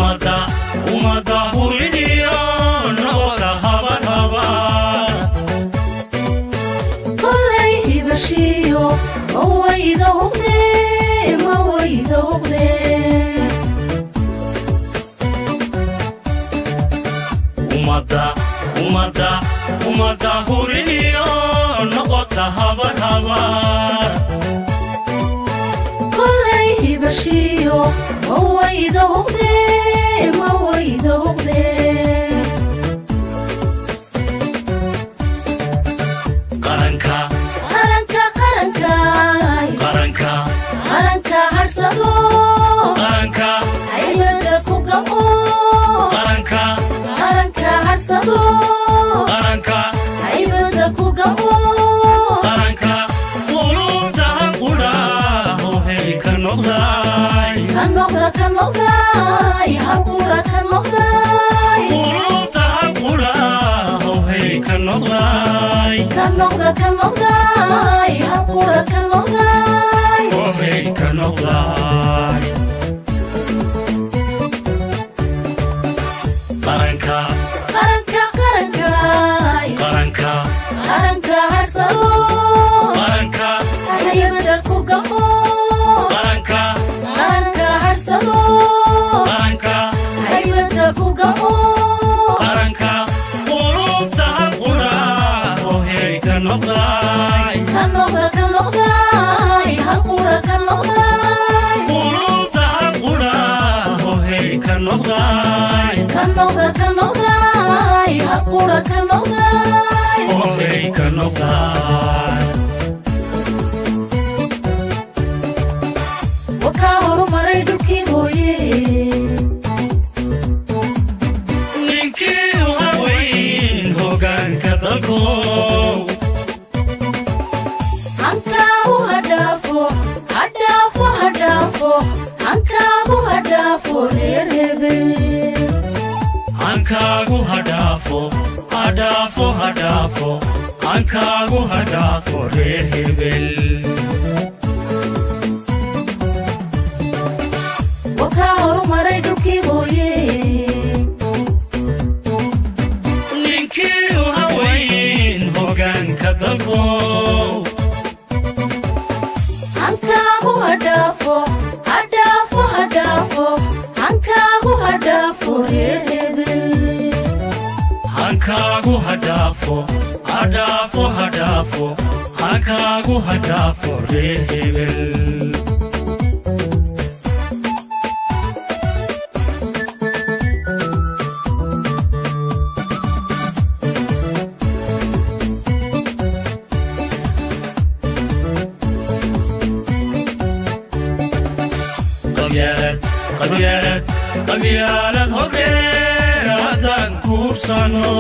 umada huridiyo noqota habar habar kollay hibashiyo mawayda hogde umada huridiyo noqota habar habar kollay hibashiyo mawayda hogde qaranka harsado qaranka aybada ku gamo qaranka harsado qaranka aybada ku gamo qaranka qulubta qura hoohay ka noqday haqura ka noqday qulubta qura hoohay ka noqday haqura ka noqday hoohay ka noqday qaranka harsado qaranka aybada ku gamo qaranka harsado qaranka aybada ku gamo qaranka qulubta qura hoohay ka noqday haqura ka noqday qulubta qura hoohay ka noqday haqura ka noqday hoohay ka noqday waka horumaray dhulkii hooye ninkii u haweyn hoggaanka dalkow hankaagu reer hebel hankaagu hadhaafo hankaagu hadhaafo reer hebel waka horumaray dhulkii hooye ninkii u haweyn hoggaanka dalkow hankaagu hadhaafo reer hebel hankaagu hadhaafo hankaagu hadhaafo reer hebel qabyaalad hogdheer haddaan kuubsano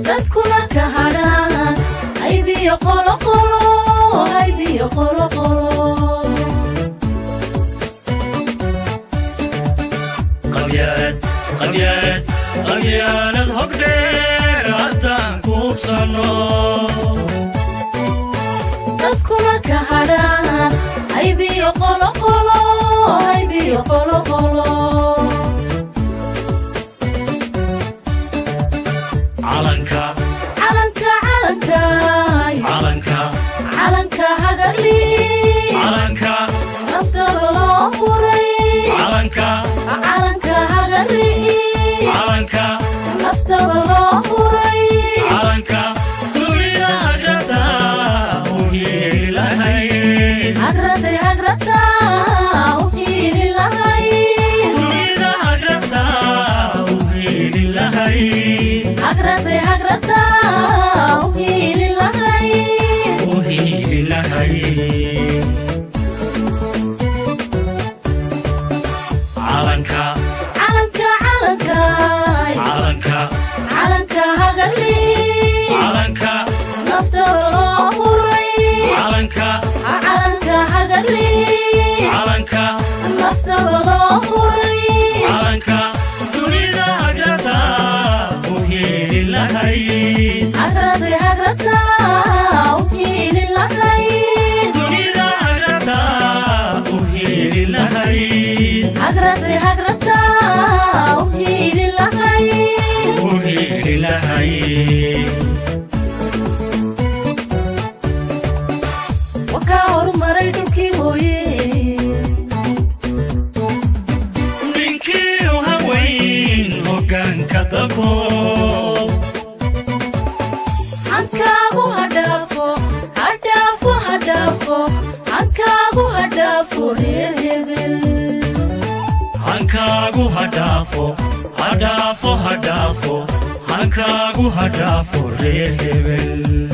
dadkuna ka hadhaan aybiyo qoloqolo qabyaalad hogdheer haddaan kuubsano dadkuna ka hadhaan aybiyo qoloqolo calanka hagarli naftaba loo furay calanka hagarli naftaba loo furay calanka dunida hagrata u hiiri lahayd hagrata u hiiri lahayd dunida hagrata u hiiri lahayd hagrata dalko hankaagu hadhaafo hadhaafo hadhaafo hankaagu hadhaafo reer hebel hankaagu hadhaafo hadhaafo hadhaafo hankaagu hadhaafo reer hebel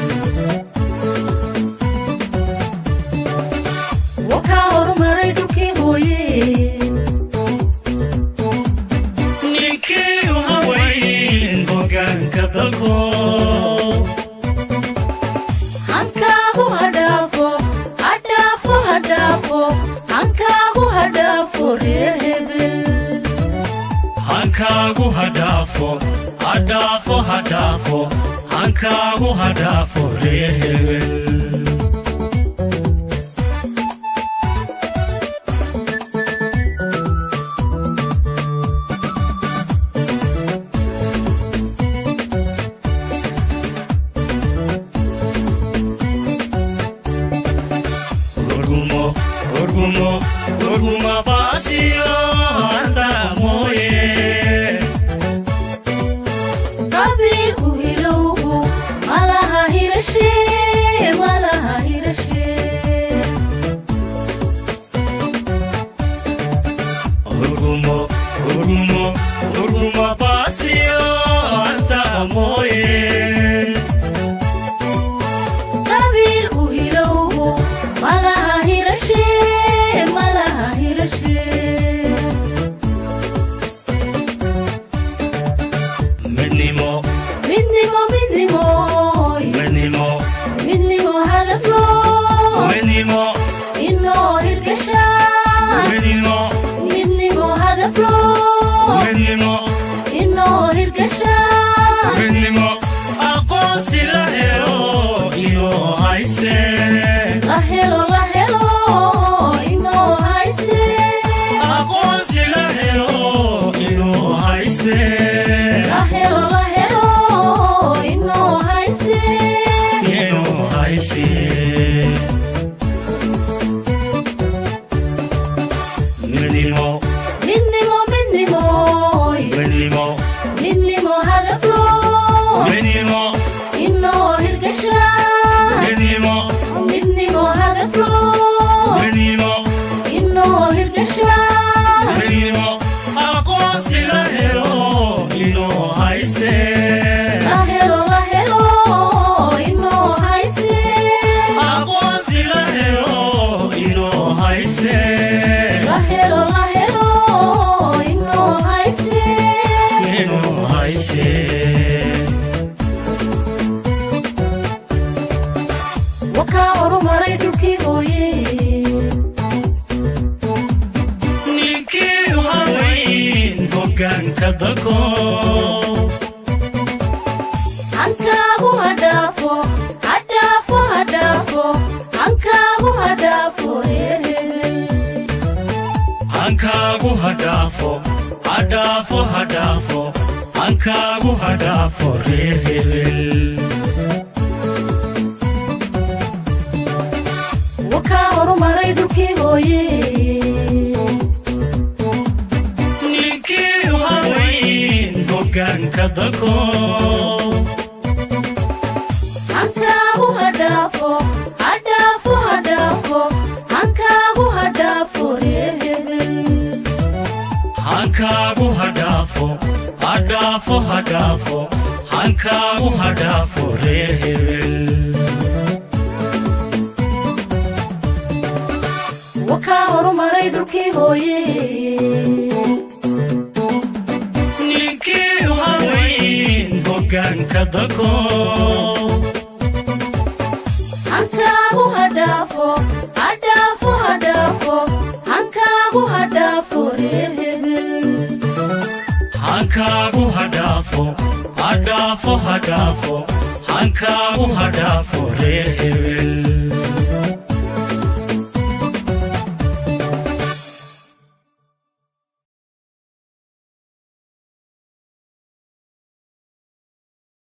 wakaa horumaray dhulkii hooye ninkii u haweyn hoggaanka dalko hankaagu hadhaafo hadhaafo hadhaafo hankaagu hadhaafo reer hebel hankaagu hadhaafo hadhaafo hadhaafo hankaagu hadhaafo reer hebel Orguma basio anta moye qabiilku hilowgu malaha hirashe malaha hirashe Orguma basio anta moye qabiilku hilowgu malaha hirashe malaha hirashe Menimo midnimo midnimo Menimo midnimo hadaflo Menimo inoo hirgasha Menimo midnimo hadaflo Menimo inoo hirgasha Menimo aqoonsi la helo inoo hayse la helo inoo hayse aqoonsi la helo inoo hayse la helo inoo hayse inoo hayse Menimo midnimo midnimo Menimo midnimo hadaflo Menimo inoo hirgasha Menimo midnimo hadaflo Menimo inoo hirgasha Menimo aqoonsi la helo inoo hayse la helo inoo hayse aqoonsi la helo inoo hayse la helo inoo hayse inoo hayse wakaa horumaray dhulkii hooye ninkii u haweyn hoggaanka dalko hankaagu hadhaafo hadhaafo hadhaafo hankaagu hadhaafo reer hebel hankaagu hadhaafo hadhaafo hadhaafo hankaagu hadhaafo reer hebel wakaa horumaray dhulkii hooye ninkii u haweyn hoggaanka dalko hankaagu hadhaafo hadhaafo hadhaafo hankaagu hadhaafo reer hebel hankaagu hadhaafo hadhaafo hadhaafo hankaagu hadhaafo reer hebel wakaa horumaray dhulkii hooye ninkii u haweyn hoggaanka dalko hankaagu hadhaafo hadhaafo hadhaafo hankaagu hadhaafo reer hebel hankaagu hadhaafo hadhaafo hadhaafo hankaagu hadhaafo reer hebel